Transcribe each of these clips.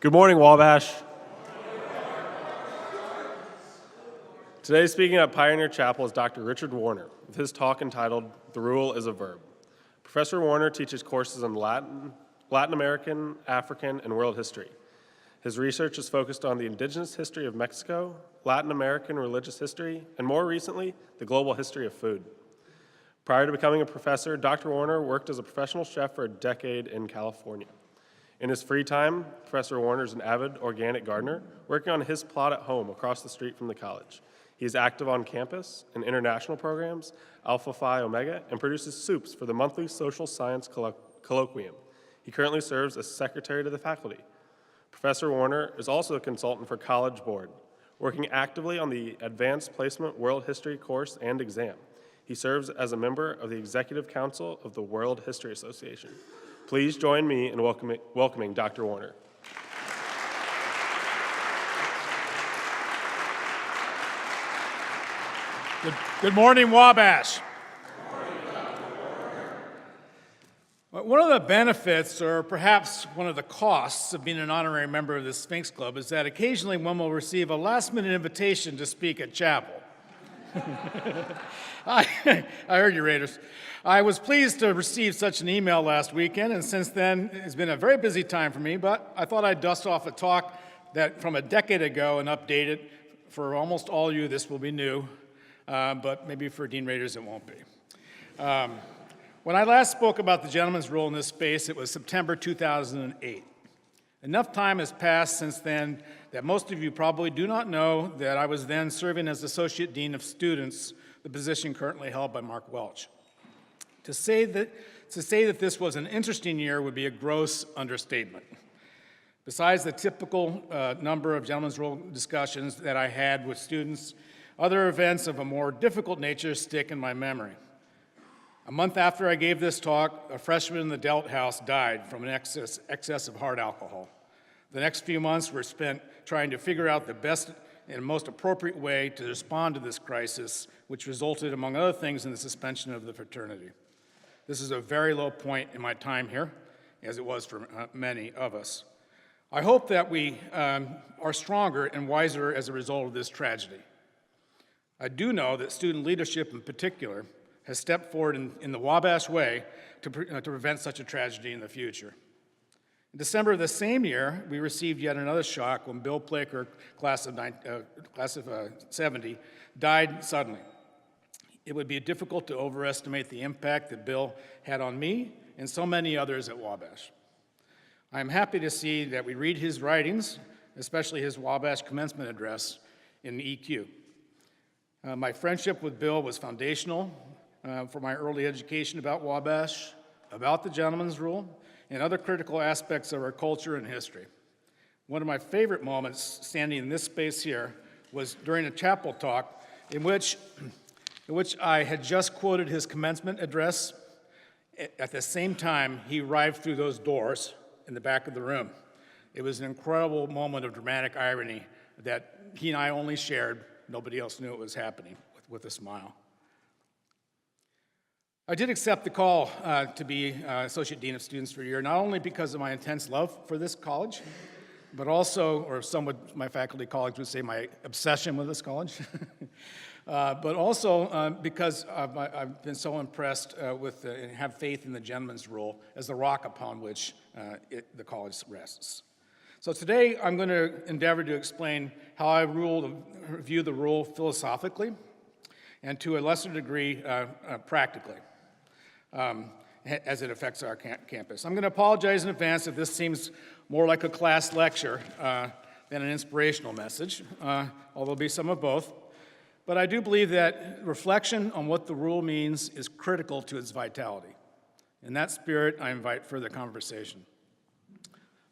Good morning, Wabash. Today, speaking at Pioneer Chapel is Dr. Richard Warner with his talk entitled, "The Rule is a Verb." Professor Warner teaches courses in Latin American, African, and world history. His research is focused on the indigenous history of Mexico, Latin American religious history, and more recently, the global history of food. Prior to becoming a professor, Dr. Warner worked as a professional chef for a decade in California. In his free time, Professor Warner is an avid organic gardener working on his plot at home across the street from the college. He is active on campus in international programs, Alpha Phi Omega, and produces soups for the monthly social science colloquium. He currently serves as secretary to the faculty. Professor Warner is also a consultant for College Board, working actively on the Advanced Placement World History course and exam. He serves as a member of the Executive Council of the World History Association. Please join me in welcoming Dr. Warner. Good morning, Wabash. One of the benefits, or perhaps one of the costs, of being an honorary member of the Sphinx Club is that occasionally one will receive a last-minute invitation to speak at chapel. I heard you, Raiders. I was pleased to receive such an email last weekend, and since then, it's been a very busy time for me, but I thought I'd dust off a talk that from a decade ago and update it. For almost all you, this will be new, but maybe for Dean Raiders, it won't be. When I last spoke about the gentleman's rule in this space, it was September 2008. Enough time has passed since then that most of you probably do not know that I was then serving as Associate Dean of Students, the position currently held by Mark Welch. To say that this was an interesting year would be a gross understatement. Besides the typical number of gentleman's rule discussions that I had with students, other events of a more difficult nature stick in my memory. A month after I gave this talk, a freshman in the Delt House died from an excess of hard alcohol. The next few months were spent trying to figure out the best and most appropriate way to respond to this crisis, which resulted, among other things, in the suspension of the fraternity. This is a very low point in my time here, as it was for many of us. I hope that we are stronger and wiser as a result of this tragedy. I do know that student leadership in particular has stepped forward in the Wabash way to prevent such a tragedy in the future. In December of the same year, we received yet another shock when Bill Plaker, class of 70, died suddenly. It would be difficult to overestimate the impact that Bill had on me and so many others at Wabash. I am happy to see that we read his writings, especially his Wabash commencement address, in EQ. My friendship with Bill was foundational for my early education about Wabash, about the gentleman's rule, and other critical aspects of our culture and history. One of my favorite moments standing in this space here was during a chapel talk in which I had just quoted his commencement address. At the same time, he arrived through those doors in the back of the room. It was an incredible moment of dramatic irony that he and I only shared. Nobody else knew it was happening, with a smile. I did accept the call to be Associate Dean of Students for a year, not only because of my intense love for this college, but also, or my faculty colleagues would say, my obsession with this college, but also because I've been so impressed with and have faith in the gentleman's rule as the rock upon which the college rests. So today I'm going to endeavor to explain how I view the rule philosophically and to a lesser degree practically. As it affects our campus. I'm going to apologize in advance if this seems more like a class lecture than an inspirational message, although there'll be some of both. But I do believe that reflection on what the rule means is critical to its vitality. In that spirit, I invite further conversation.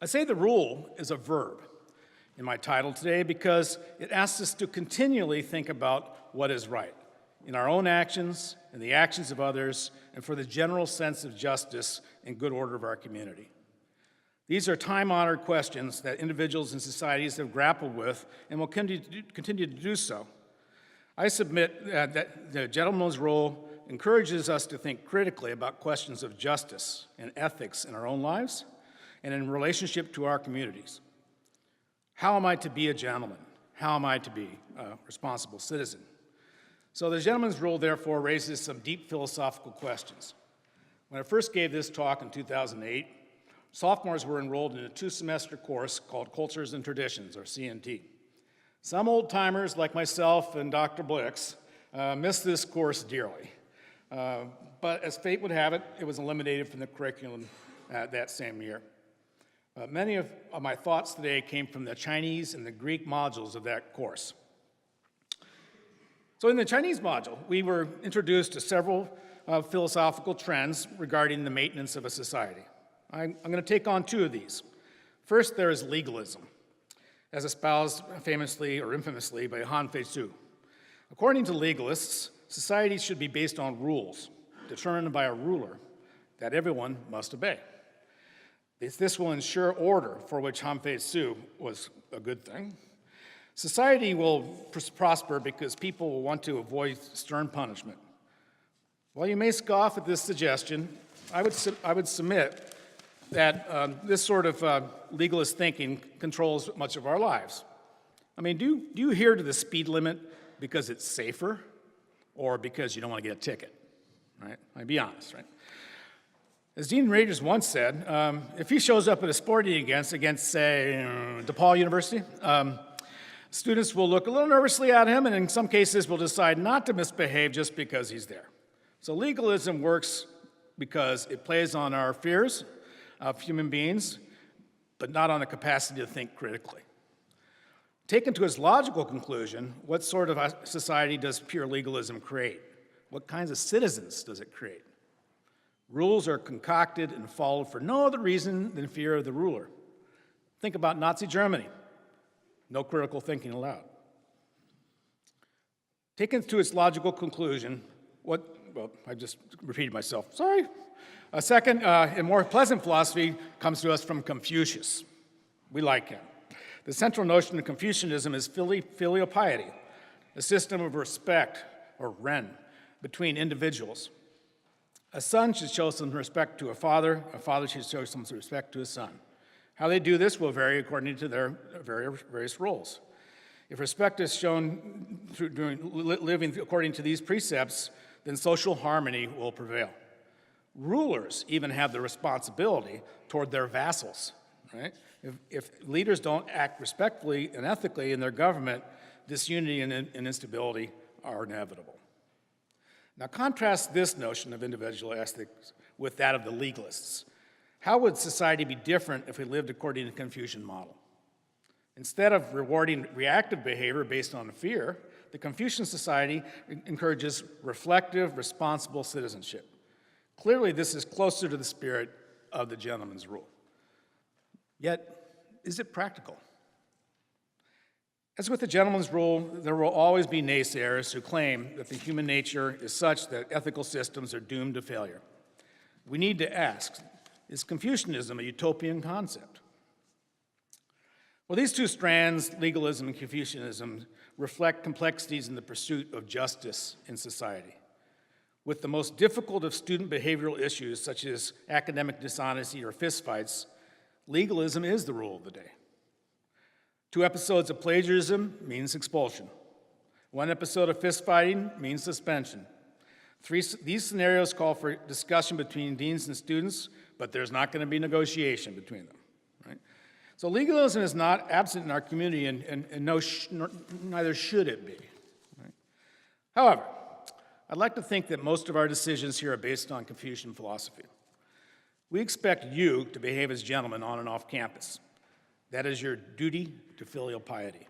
I say the rule is a verb in my title today because it asks us to continually think about what is right in our own actions, in the actions of others, and for the general sense of justice and good order of our community. These are time-honored questions that individuals and societies have grappled with and will continue to do so. I submit that the gentleman's rule encourages us to think critically about questions of justice and ethics in our own lives and in relationship to our communities. How am I to be a gentleman? How am I to be a responsible citizen? So the gentleman's rule, therefore, raises some deep philosophical questions. When I first gave this talk in 2008, sophomores were enrolled in a 2-semester course called Cultures and Traditions, or CNT. Some old-timers like myself and Dr. Blix missed this course dearly. But as fate would have it, it was eliminated from the curriculum that same year. Many of my thoughts today came from the Chinese and the Greek modules of that course. So in the Chinese module, we were introduced to several philosophical trends regarding the maintenance of a society. I'm going to take on 2 of these. First, there is legalism, as espoused famously or infamously by Han Fei-Su. According to legalists, society should be based on rules, determined by a ruler, that everyone must obey. This will ensure order, for which Han Fei-Su was a good thing. Society will prosper because people will want to avoid stern punishment. While you may scoff at this suggestion, I would submit that this sort of legalist thinking controls much of our lives. I mean, do you adhere to the speed limit because it's safer or because you don't want to get a ticket, right? I'll be honest, right? As Dean Ragers once said, if he shows up at a sporting against say, DePaul University, students will look a little nervously at him and in some cases will decide not to misbehave just because he's there. So legalism works because it plays on our fears of human beings, but not on the capacity to think critically. Taken to its logical conclusion, what sort of society does pure legalism create? What kinds of citizens does it create? Rules are concocted and followed for no other reason than fear of the ruler. Think about Nazi Germany. No critical thinking allowed. Taken to its logical conclusion, I just repeated myself, sorry. A second and more pleasant philosophy comes to us from Confucius. We like him. The central notion of Confucianism is filial piety, a system of respect, or ren, between individuals. A son should show some respect to a father should show some respect to a son. How they do this will vary according to their various roles. If respect is shown through living according to these precepts, then social harmony will prevail. Rulers even have the responsibility toward their vassals, right? If leaders don't act respectfully and ethically in their government, disunity and instability are inevitable. Now contrast this notion of individual ethics with that of the legalists. How would society be different if we lived according to the Confucian model? Instead of rewarding reactive behavior based on fear, the Confucian society encourages reflective, responsible citizenship. Clearly, this is closer to the spirit of the gentleman's rule. Yet, is it practical? As with the gentleman's rule, there will always be naysayers who claim that the human nature is such that ethical systems are doomed to failure. We need to ask, is Confucianism a utopian concept? Well, these 2 strands, legalism and Confucianism, reflect complexities in the pursuit of justice in society. With the most difficult of student behavioral issues, such as academic dishonesty or fistfights, legalism is the rule of the day. 2 episodes of plagiarism means expulsion. 1 episode of fistfighting means suspension. These scenarios call for discussion between deans and students, but there's not going to be negotiation between them. Right? So legalism is not absent in our community, and neither should it be. Right? However, I'd like to think that most of our decisions here are based on Confucian philosophy. We expect you to behave as gentlemen on and off campus. That is your duty to filial piety.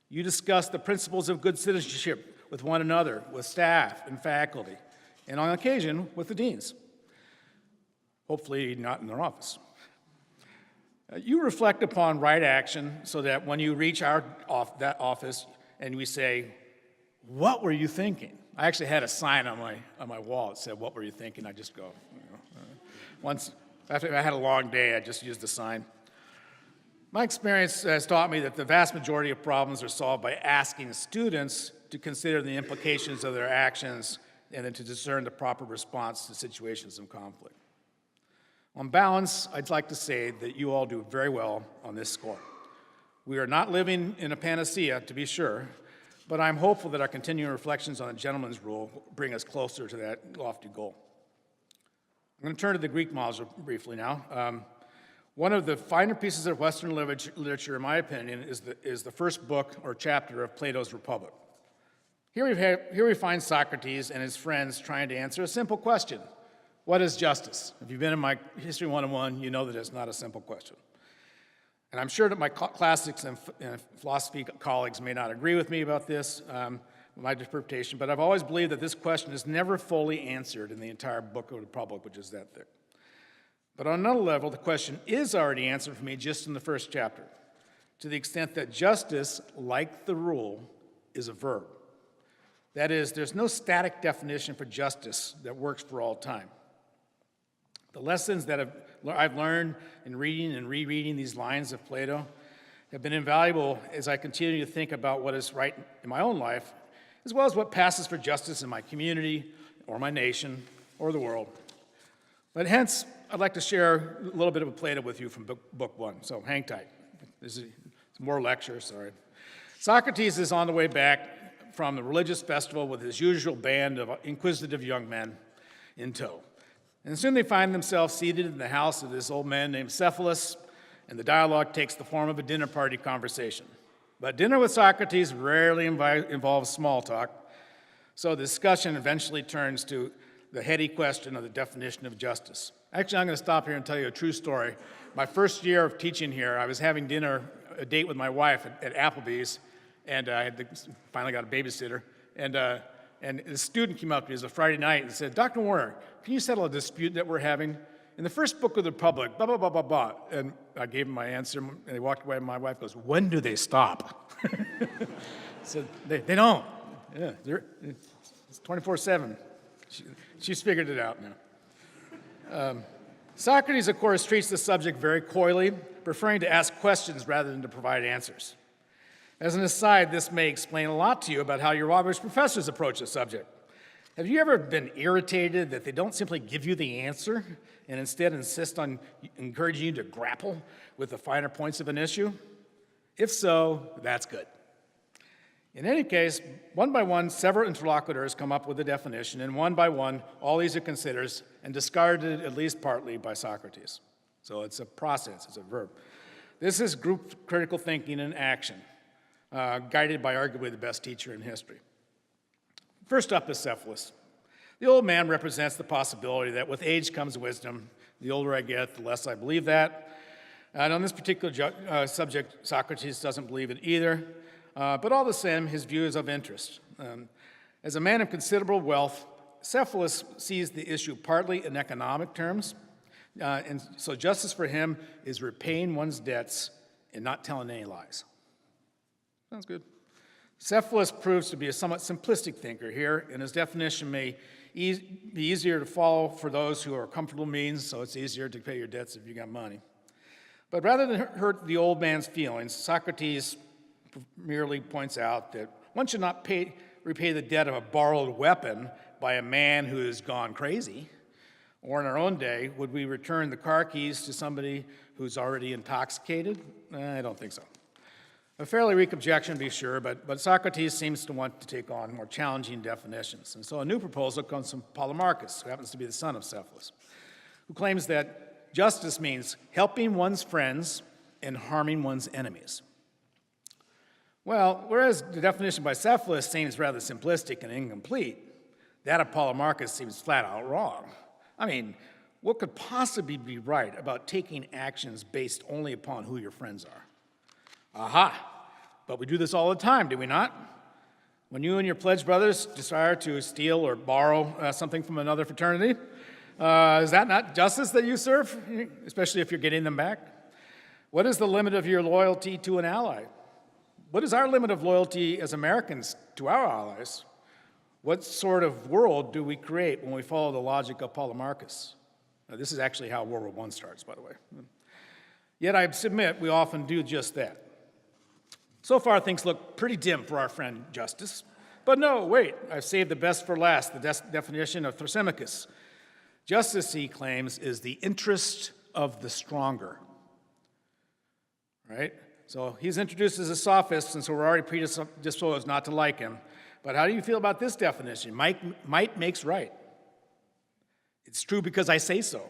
You discuss the principles of good citizenship with one another, with staff and faculty, and on occasion with the deans. Hopefully not in their office. You reflect upon right action so that when you reach that office and we say, "What were you thinking?" I actually had a sign on my wall that said, "What were you thinking?" I just go, once after I had a long day, I just used the sign. My experience has taught me that the vast majority of problems are solved by asking students to consider the implications of their actions and then to discern the proper response to situations of conflict. On balance, I'd like to say that you all do very well on this score. We are not living in a panacea, to be sure, but I'm hopeful that our continuing reflections on the gentleman's rule will bring us closer to that lofty goal. I'm going to turn to the Greek module briefly now. One of the finer pieces of Western literature, in my opinion, is the first book or chapter of Plato's Republic. Here we find Socrates and his friends trying to answer a simple question. What is justice? If you've been in my History 101, you know that it's not a simple question. And I'm sure that my classics and philosophy colleagues may not agree with me about this, my interpretation, but I've always believed that this question is never fully answered in the entire book of the Republic, which is that thick. But on another level, the question is already answered for me just in the first chapter, to the extent that justice, like the rule, is a verb. That is, there's no static definition for justice that works for all time. The lessons that I've learned in reading and rereading these lines of Plato have been invaluable as I continue to think about what is right in my own life, as well as what passes for justice in my community or my nation or the world. But hence, I'd like to share a little bit of Plato with you from book one, so hang tight. This is more lecture, sorry. Socrates is on the way back from the religious festival with his usual band of inquisitive young men in tow. And soon they find themselves seated in the house of this old man named Cephalus, and the dialogue takes the form of a dinner party conversation. But dinner with Socrates rarely involves small talk, so the discussion eventually turns to the heady question of the definition of justice. Actually, I'm going to stop here and tell you a true story. My first year of teaching here, I was having dinner, a date with my wife at Applebee's, and I finally got a babysitter, and a student came up to me, it was a Friday night, and said, Dr. Warner, can you settle a dispute that we're having? In the first book of the Republic, blah, blah, blah, blah, blah. And I gave him my answer, and they walked away, and my wife goes, when do they stop? I said, they don't. Yeah, it's 24/7. She's figured it out now. Socrates, of course, treats the subject very coyly, preferring to ask questions rather than to provide answers. As an aside, this may explain a lot to you about how your Wabash professors approach the subject. Have you ever been irritated that they don't simply give you the answer and instead insist on encouraging you to grapple with the finer points of an issue? If so, that's good. In any case, one by one, several interlocutors come up with a definition, and one by one, all these are considered and discarded at least partly by Socrates. So it's a process, it's a verb. This is group critical thinking in action, guided by arguably the best teacher in history. First up is Cephalus. The old man represents the possibility that with age comes wisdom. The older I get, the less I believe that. And on this particular subject, Socrates doesn't believe it either. But all the same, his view is of interest. As a man of considerable wealth, Cephalus sees the issue partly in economic terms. And so justice for him is repaying one's debts and not telling any lies. Sounds good. Cephalus proves to be a somewhat simplistic thinker here, and his definition may be easier to follow for those who are comfortable means, so it's easier to pay your debts if you got money. But rather than hurt the old man's feelings, Socrates merely points out that one should not repay the debt of a borrowed weapon by a man who has gone crazy. Or in our own day, would we return the car keys to somebody who's already intoxicated? I don't think so. A fairly weak objection, to be sure, but Socrates seems to want to take on more challenging definitions. And so a new proposal comes from Polemarchus, who happens to be the son of Cephalus, who claims that justice means helping one's friends and harming one's enemies. Well, whereas the definition by Cephalus seems rather simplistic and incomplete, that of Polemarchus seems flat out wrong. I mean, what could possibly be right about taking actions based only upon who your friends are? Aha! But we do this all the time, do we not? When you and your pledge brothers desire to steal or borrow something from another fraternity, is that not justice that you serve, especially if you're getting them back? What is the limit of your loyalty to an ally? What is our limit of loyalty as Americans to our allies? What sort of world do we create when we follow the logic of Polemarchus? Now, this is actually how World War I starts, by the way. Yet I submit we often do just that. So far, things look pretty dim for our friend Justice. But no, wait, I've saved the best for last, the definition of Thrasymachus. Justice, he claims, is the interest of the stronger. Right? So he's introduced as a sophist, and so we're already predisposed not to like him. But how do you feel about this definition? Might makes right. It's true because I say so.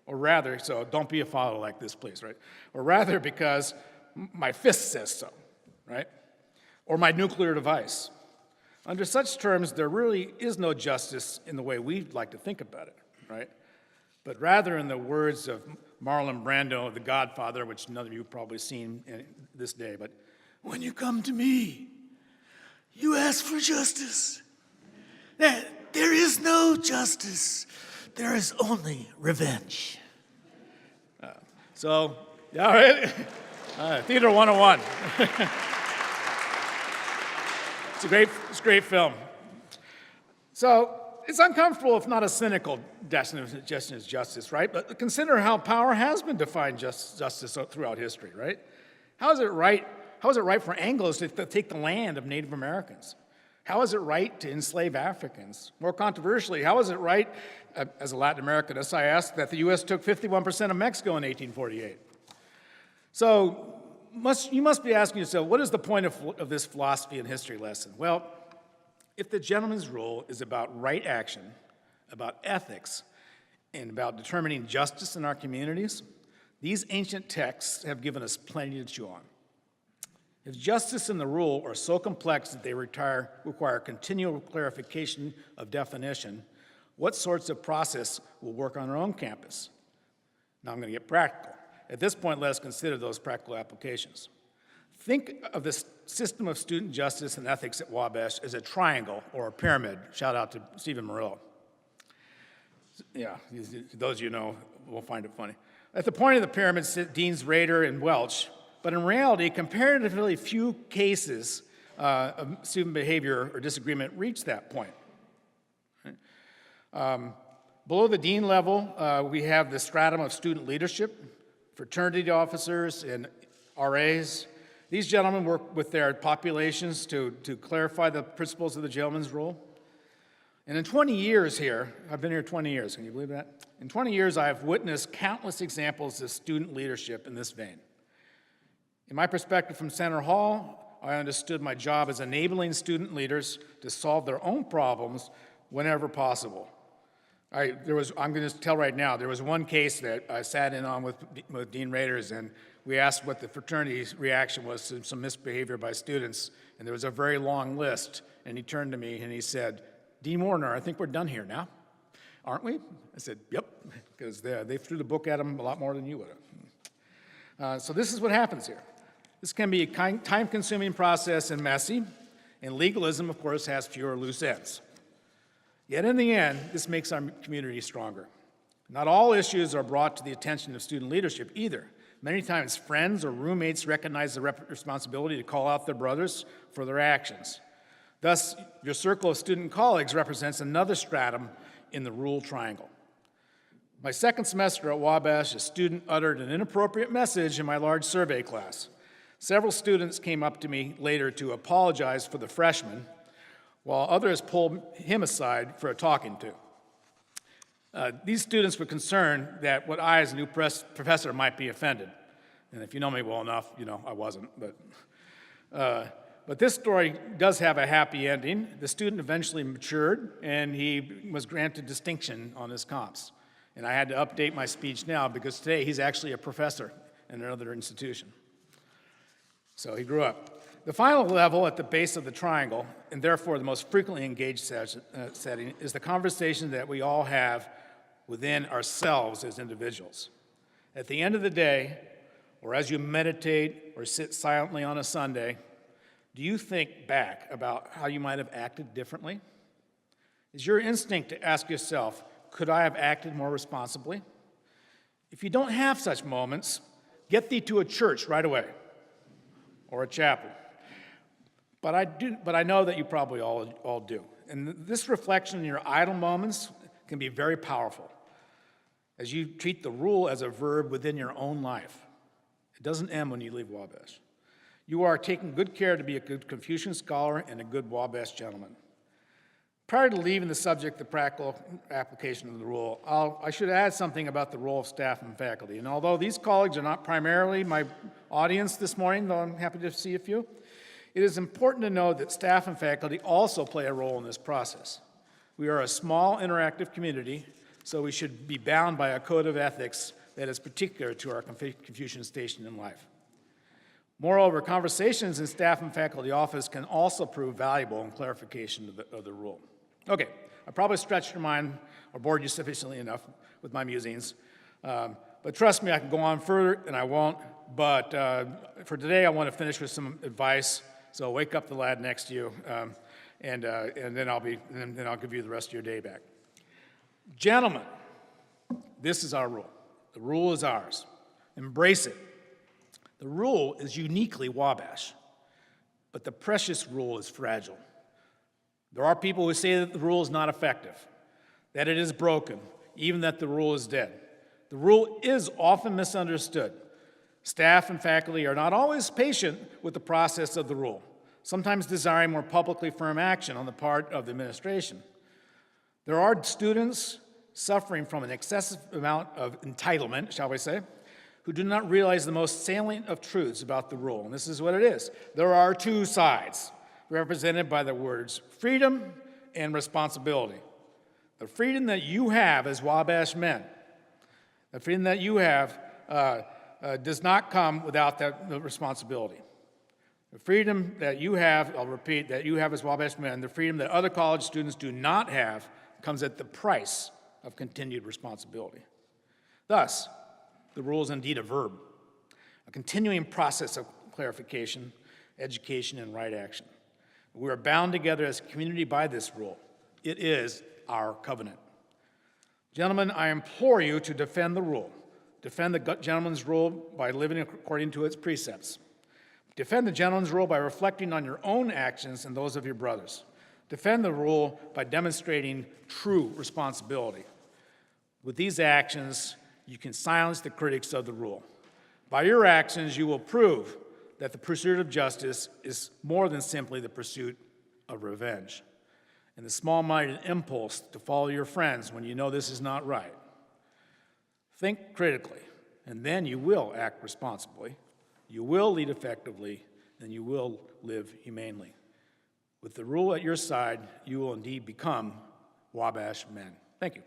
Or rather, so don't be a follower like this, please, right? Or rather because my fist says so, right? Or my nuclear device. Under such terms, there really is no justice in the way we like to think about it, right? But rather in the words of Marlon Brando of The Godfather, which none of you have probably seen this day, but when you come to me, you ask for justice. There is no justice. There is only revenge. All right. Theater 101. It's a great film. So it's uncomfortable, if not a cynical definition of justice, right? But consider how power has been defined justice throughout history, right? How is it right for Anglos to take the land of Native Americans? How is it right to enslave Africans? More controversially, how is it right, as a Latin Americanist, I ask, that the U.S. took 51% of Mexico in 1848? So you must be asking yourself, what is the point of this philosophy and history lesson? Well, if the gentleman's rule is about right action, about ethics, and about determining justice in our communities, these ancient texts have given us plenty to chew on. If justice and the rule are so complex that they require continual clarification of definition, what sorts of process will work on our own campus? Now I'm going to get practical. At this point, let us consider those practical applications. Think of the system of student justice and ethics at Wabash as a triangle or a pyramid. Shout out to Stephen Murillo. Yeah, those of you know will find it funny. At the point of the pyramid sit Deans Rader and Welch, but in reality, comparatively few cases of student behavior or disagreement reach that point. Below the dean level, we have the stratum of student leadership, fraternity officers, and RAs. These gentlemen work with their populations to clarify the principles of the gentleman's rule. And in 20 years here, I've been here 20 years, can you believe that? In 20 years, I have witnessed countless examples of student leadership in this vein. In my perspective from Center Hall, I understood my job as enabling student leaders to solve their own problems whenever possible. I'm going to tell right now, there was one case that I sat in on with Dean Raiders, and we asked what the fraternity's reaction was to some misbehavior by students, and there was a very long list, and he turned to me and he said, "Dean Warner, I think we're done here now, aren't we?" I said, "Yep," because they threw the book at him a lot more than you would have. So this is what happens here. This can be a time-consuming process and messy, and legalism, of course, has fewer loose ends. Yet in the end, this makes our community stronger. Not all issues are brought to the attention of student leadership either. Many times, friends or roommates recognize the responsibility to call out their brothers for their actions. Thus, your circle of student colleagues represents another stratum in the rule triangle. My second semester at Wabash, a student uttered an inappropriate message in my large survey class. Several students came up to me later to apologize for the freshman, while others pulled him aside for a talking to. These students were concerned that what I, as a new professor, might be offended. And if you know me well enough, you know I wasn't. But this story does have a happy ending. The student eventually matured, and he was granted distinction on his comps. And I had to update my speech now because today he's actually a professor in another institution. So he grew up. The final level at the base of the triangle, and therefore the most frequently engaged setting, is the conversation that we all have within ourselves as individuals. At the end of the day, or as you meditate or sit silently on a Sunday, do you think back about how you might have acted differently? Is your instinct to ask yourself, could I have acted more responsibly? If you don't have such moments, get thee to a church right away, or a chapel. But I know that you probably all do. And this reflection in your idle moments can be very powerful as you treat the rule as a verb within your own life. It doesn't end when you leave Wabash. You are taking good care to be a good Confucian scholar and a good Wabash gentleman. Prior to leaving the subject, the practical application of the rule, I should add something about the role of staff and faculty. And although these colleagues are not primarily my audience this morning, though I'm happy to see a few, it is important to know that staff and faculty also play a role in this process. We are a small, interactive community, so we should be bound by a code of ethics that is particular to our Confucian station in life. Moreover, conversations in staff and faculty office can also prove valuable in clarification of the rule. Okay, I probably stretched your mind or bored you sufficiently enough with my musings, but trust me, I can go on further, and I won't. But for today, I want to finish with some advice. So wake up the lad next to you, and then I'll give you the rest of your day back. Gentlemen, this is our rule. The rule is ours. Embrace it. The rule is uniquely Wabash, but the precious rule is fragile. There are people who say that the rule is not effective, that it is broken, even that the rule is dead. The rule is often misunderstood. Staff and faculty are not always patient with the process of the rule, sometimes desiring more publicly firm action on the part of the administration. There are students suffering from an excessive amount of entitlement, shall we say, who do not realize the most salient of truths about the rule. And this is what it is. There are two sides, represented by the words freedom and responsibility. The freedom that you have as Wabash men, the freedom that you have does not come without the responsibility. The freedom that you have, I'll repeat, that you have as Wabash men, the freedom that other college students do not have comes at the price of continued responsibility. Thus, the rule is indeed a verb, a continuing process of clarification, education, and right action. We are bound together as a community by this rule. It is our covenant. Gentlemen, I implore you to defend the rule. Defend the gentleman's rule by living according to its precepts. Defend the gentleman's rule by reflecting on your own actions and those of your brothers. Defend the rule by demonstrating true responsibility. With these actions, you can silence the critics of the rule. By your actions, you will prove that the pursuit of justice is more than simply the pursuit of revenge and the small-minded impulse to follow your friends when you know this is not right. Think critically, and then you will act responsibly, you will lead effectively, and you will live humanely. With the rule at your side, you will indeed become Wabash men. Thank you.